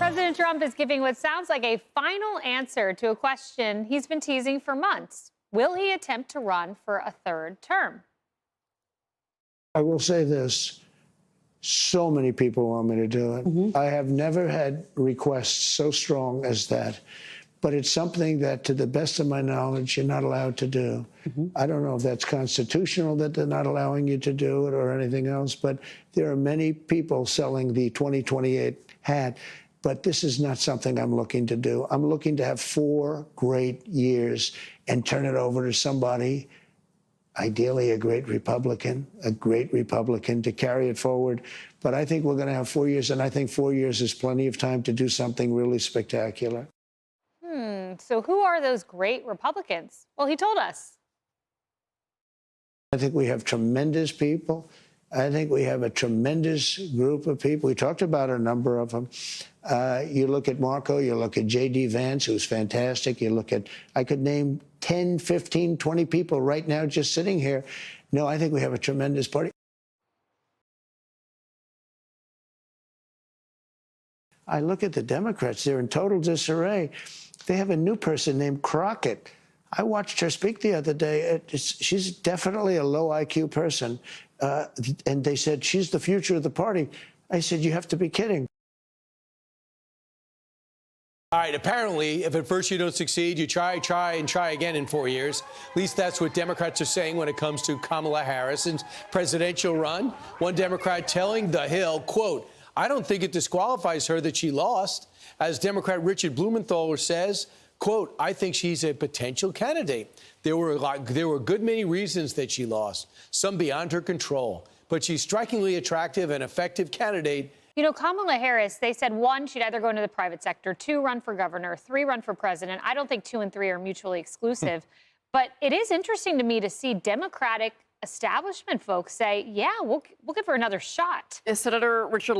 President Trump is giving what sounds like a final answer to a question he's been teasing for months. Will he attempt to run for a third term? I will say this. So many people want me to do it. I have never had requests so strong as that. But it's something that, to the best of my knowledge, you're not allowed to do. I don't know if that's constitutional that they're not allowing you to do it or anything else, but there are many people selling the 2028 hat. But this is not something I'm looking to do. I'm looking to have 4 great years and turn it over to somebody, ideally a great Republican, to carry it forward. But I think we're going to have 4 years, and I think 4 years is plenty of time to do something really spectacular. So who are those great Republicans? Well, he told us. I think we have tremendous people. I think we have a tremendous group of people. We talked about a number of them. You look at Marco, you look at J.D. Vance, who's fantastic. You look at, I could name 10, 15, 20 people right now just sitting here. No, I think we have a tremendous party. I look at the Democrats, they're in total disarray. They have a new person named Crockett. I watched her speak the other day. She's definitely a low IQ person. And they said, she's the future of the party. I said, you have to be kidding. All right, apparently, if at first you don't succeed, you try again in 4 years. At least that's what Democrats are saying when it comes to Kamala Harris's presidential run. One Democrat telling The Hill, quote, I don't think it disqualifies her that she lost. As Democrat Richard Blumenthal says, quote, I think she's a potential candidate. There were a good many reasons that she lost, some beyond her control. But she's strikingly attractive and effective candidate. You know, Kamala Harris, they said 1, she'd either go into the private sector, 2, run for governor, 3, run for president. I don't think 2 and 3 are mutually exclusive. But it is interesting to me to see Democratic establishment folks say, yeah, we'll give her another shot. Senator Richard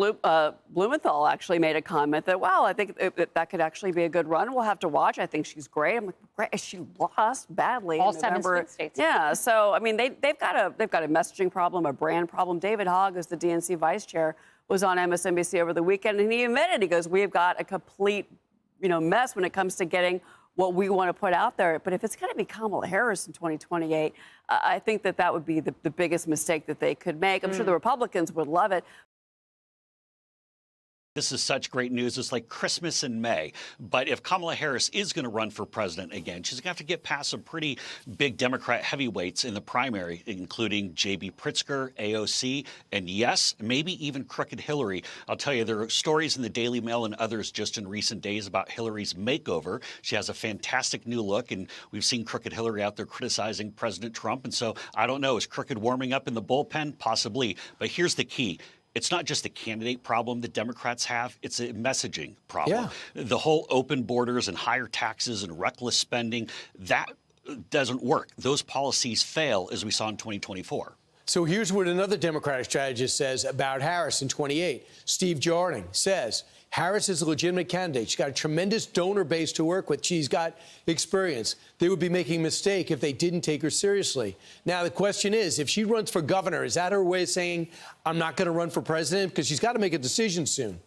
Blumenthal actually made a comment that, wow, I think that could actually be a good run. We'll have to watch. I think she's great. I'm like, great. She lost badly. All 7 swing states. Yeah. So, I mean, they've got a messaging problem, a brand problem. David Hogg, who's the DNC vice chair, was on MSNBC over the weekend, and he admitted, he goes, we've got a complete, mess when it comes to getting what we want to put out there. But if it's going to be Kamala Harris in 2028, I think that would be the biggest mistake that they could make. I'm sure the Republicans would love it. This is such great news. It's like Christmas in May. But if Kamala Harris is going to run for president again, she's going to have to get past some pretty big Democrat heavyweights in the primary, including J.B. Pritzker, AOC, and yes, maybe even Crooked Hillary. I'll tell you, there are stories in the Daily Mail and others just in recent days about Hillary's makeover. She has a fantastic new look, and we've seen Crooked Hillary out there criticizing President Trump. And so I don't know, is Crooked warming up in the bullpen? Possibly. But here's the key. It's not just a candidate problem that Democrats have. It's a messaging problem. Yeah. The whole open borders and higher taxes and reckless spending, that doesn't work. Those policies fail, as we saw in 2024. So here's what another Democratic strategist says about Harris in 28. Steve Jarding says, Harris is a legitimate candidate. She's got a tremendous donor base to work with. She's got experience. They would be making a mistake if they didn't take her seriously. Now, the question is, if she runs for governor, is that her way of saying, I'm not going to run for president? Because she's got to make a decision soon.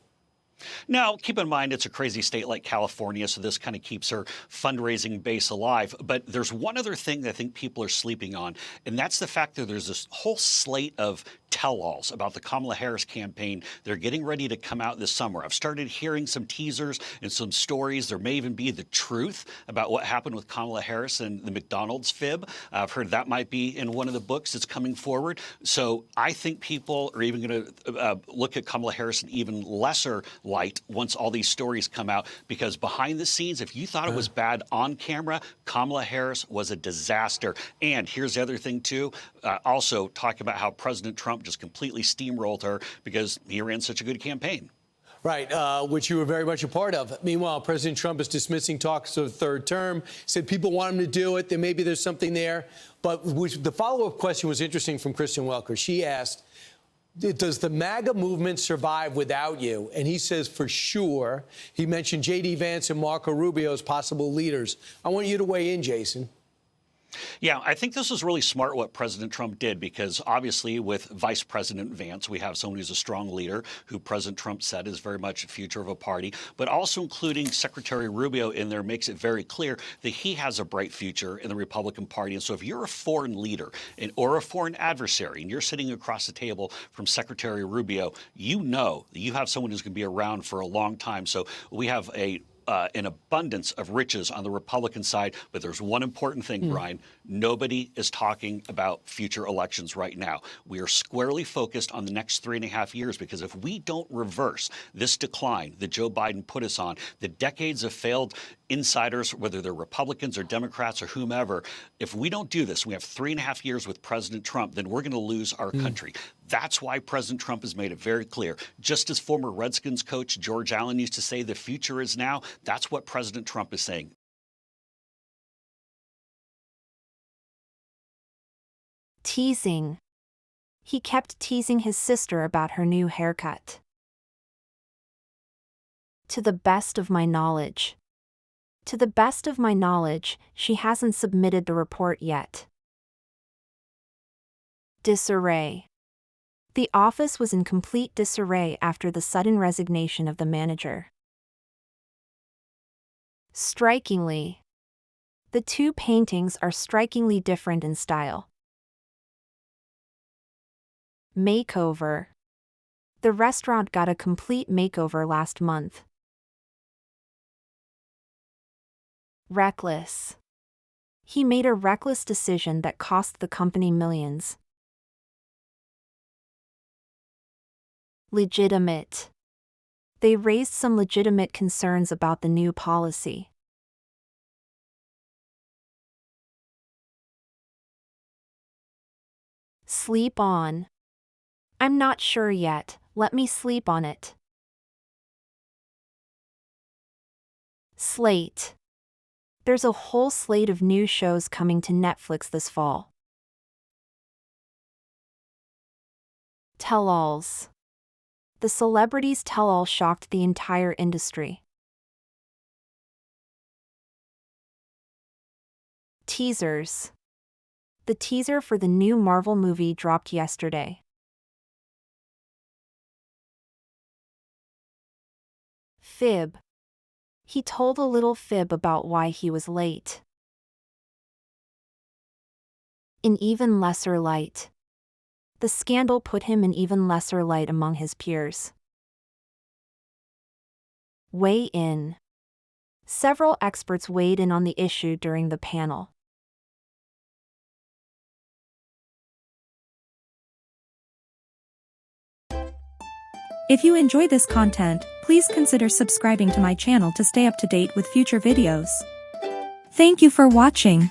Now, keep in mind, it's a crazy state like California, so this kind of keeps her fundraising base alive. But there's one other thing that I think people are sleeping on, and that's the fact that there's this whole slate of tell-alls about the Kamala Harris campaign. They're getting ready to come out this summer. I've started hearing some teasers and some stories. There may even be the truth about what happened with Kamala Harris and the McDonald's fib. I've heard that might be in one of the books that's coming forward. So I think people are even going to look at Kamala Harris in even lesser light once all these stories come out, because behind the scenes, if you thought it was bad on camera, Kamala Harris was a disaster. And here's the other thing, too. Also talking about how President Trump just completely steamrolled her because he ran such a good campaign. Right, which you were very much a part of. Meanwhile, President Trump is dismissing talks of a third term, said people want him to do it, then maybe there's something there. But the follow-up question was interesting from Kristen Welker. She asked, does the MAGA movement survive without you? And he says, for sure. He mentioned J.D. Vance and Marco Rubio as possible leaders. I want you to weigh in, Jason. Yeah, I think this was really smart what President Trump did, because obviously with Vice President Vance, we have someone who's a strong leader who President Trump said is very much a future of a party, but also including Secretary Rubio in there makes it very clear that he has a bright future in the Republican Party. And so if you're a foreign leader or a foreign adversary and you're sitting across the table from Secretary Rubio, you know that you have someone who's going to be around for a long time. So we have an abundance of riches on the Republican side, but there's one important thing, Brian. Nobody is talking about future elections right now. We are squarely focused on the next 3.5 years, because if we don't reverse this decline that Joe Biden put us on, the decades of failed insiders, whether they're Republicans or Democrats or whomever, if we don't do this, we have 3.5 years with President Trump, then we're going to lose our country. That's why President Trump has made it very clear. Just as former Redskins coach George Allen used to say, the future is now, that's what President Trump is saying. Teasing. He kept teasing his sister about her new haircut. To the best of my knowledge. To the best of my knowledge, she hasn't submitted the report yet. Disarray. The office was in complete disarray after the sudden resignation of the manager. Strikingly. The two paintings are strikingly different in style. Makeover. The restaurant got a complete makeover last month. Reckless. He made a reckless decision that cost the company millions. Legitimate. They raised some legitimate concerns about the new policy. Sleep on. I'm not sure yet, let me sleep on it. Slate. There's a whole slate of new shows coming to Netflix this fall. Tell-alls. The celebrities' tell-all shocked the entire industry. Teasers. The teaser for the new Marvel movie dropped yesterday. Fib. He told a little fib about why he was late. In even lesser light. The scandal put him in even lesser light among his peers. Weigh in. Several experts weighed in on the issue during the panel. If you enjoy this content, please consider subscribing to my channel to stay up to date with future videos. Thank you for watching.